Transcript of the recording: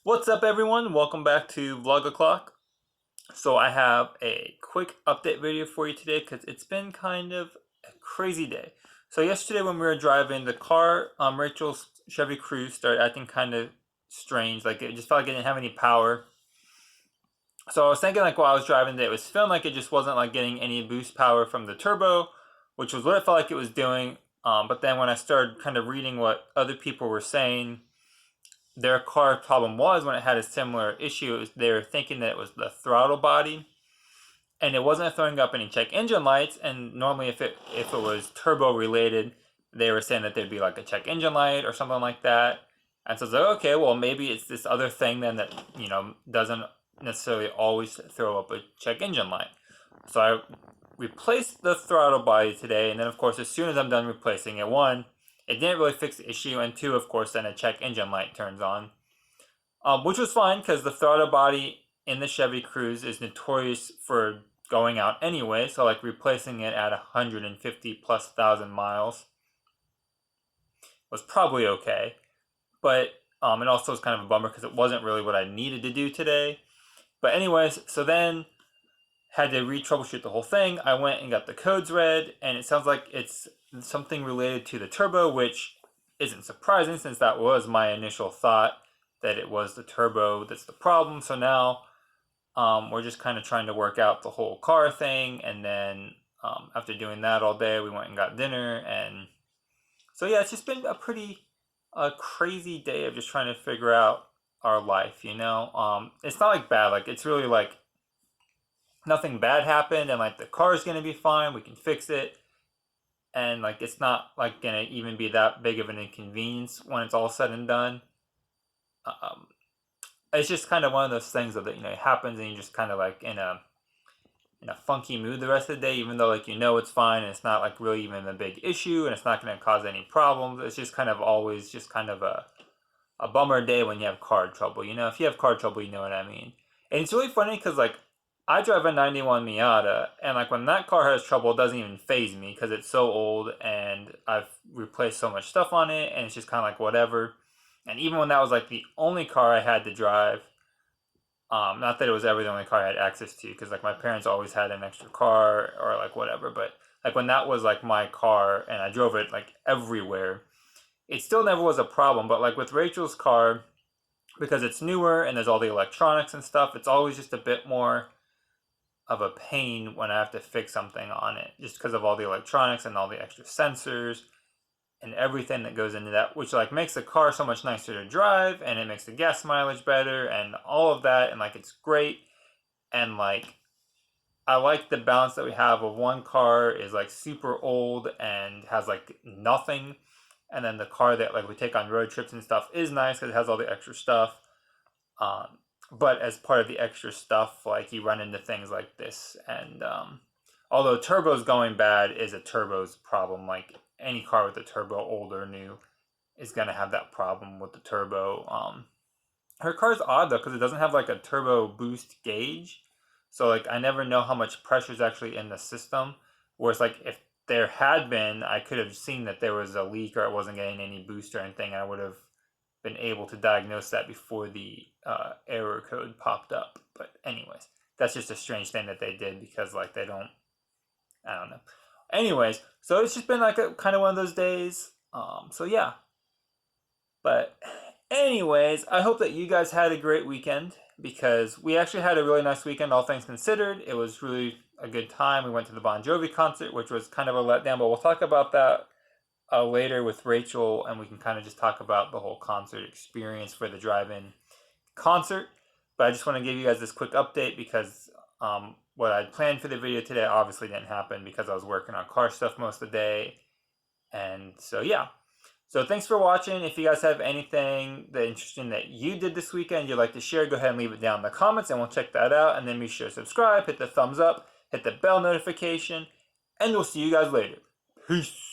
What's up, everyone? Welcome back to Vlog O'Clock. So I have a quick update video for you today because it's been kind of a crazy day. So yesterday when we were driving the car, Rachel's Chevy Cruze started acting kind of strange. Like it just felt like it didn't have any power. So I was thinking like while I was driving that it was feeling like it just wasn't like getting any boost power from the turbo, which was what it felt like it was doing. But then when I started kind of reading what other people were saying, their car problem was when it had a similar issue. They were thinking that it was the throttle body, and it wasn't throwing up any check engine lights. And normally, if it was turbo related, they were saying that there'd be like a check engine light or something like that. And so I was like, okay, well maybe it's this other thing then that doesn't necessarily always throw up a check engine light. So I replaced the throttle body today, and then of course as soon as I'm done replacing it, one, it didn't really fix the issue, and two, of course, then a check engine light turns on, which was fine because the throttle body in the Chevy Cruze is notorious for going out anyway. So like replacing it at 150 plus thousand miles was probably okay, but it also was kind of a bummer because it wasn't really what I needed to do today. But anyways, so then had to re-troubleshoot the whole thing. I went and got the codes read, and it sounds like it's something related to the turbo, which isn't surprising since that was my initial thought, that it was the turbo that's the problem. So now we're just kind of trying to work out the whole car thing, and then after doing that all day, we went and got dinner, and so yeah, it's just been a pretty crazy day of just trying to figure out our life. It's not like bad, like it's really like nothing bad happened, and like the car is gonna be fine. We can fix it, and like it's not like gonna even be that big of an inconvenience when it's all said and done. Um, it's just kind of one of those things that it happens, and you just kind of like in a funky mood the rest of the day, even though like it's fine and it's not like really even a big issue and it's not gonna cause any problems. It's just kind of always just kind of a bummer day when you have car trouble. If you have car trouble, you know what I mean. And it's really funny because like I drive a 91 Miata, and like when that car has trouble, it doesn't even faze me because it's so old and I've replaced so much stuff on it, and it's just kind of like whatever. And even when that was like the only car I had to drive, not that it was ever the only car I had access to, because like my parents always had an extra car or like whatever, but like when that was like my car and I drove it like everywhere, it still never was a problem. But like with Rachel's car, because it's newer and there's all the electronics and stuff, it's always just a bit more of a pain when I have to fix something on it, just because of all the electronics and all the extra sensors and everything that goes into that, which like makes the car so much nicer to drive, and it makes the gas mileage better and all of that, and like it's great. And like I like the balance that we have of one car is like super old and has like nothing, and then the car that like we take on road trips and stuff is nice because it has all the extra stuff. Um, but as part of the extra stuff, like you run into things like this, and although turbo's going bad is a turbo's problem. Like any car with a turbo, old or new, is gonna have that problem with the turbo. Her car's odd though because it doesn't have like a turbo boost gauge, so like I never know how much pressure is actually in the system. Whereas like if there had been, I could have seen that there was a leak or it wasn't getting any boost or anything. I would have been able to diagnose that before the error code popped up. But anyways, that's just a strange thing that they did because like they don't, I don't know. Anyways, so it's just been like a kind of one of those days. So yeah. But anyways, I hope that you guys had a great weekend because we actually had a really nice weekend, all things considered. It was really a good time. We went to the Bon Jovi concert, which was kind of a letdown, but we'll talk about that later with Rachel, and we can kind of just talk about the whole concert experience for the drive-in concert. But I just want to give you guys this quick update because what I planned for the video today obviously didn't happen because I was working on car stuff most of the day. And so yeah. So thanks for watching. If you guys have anything that interesting that you did this weekend you'd like to share, go ahead and leave it down in the comments and we'll check that out. And then be sure to subscribe, hit the thumbs up, hit the bell notification, and we'll see you guys later. Peace.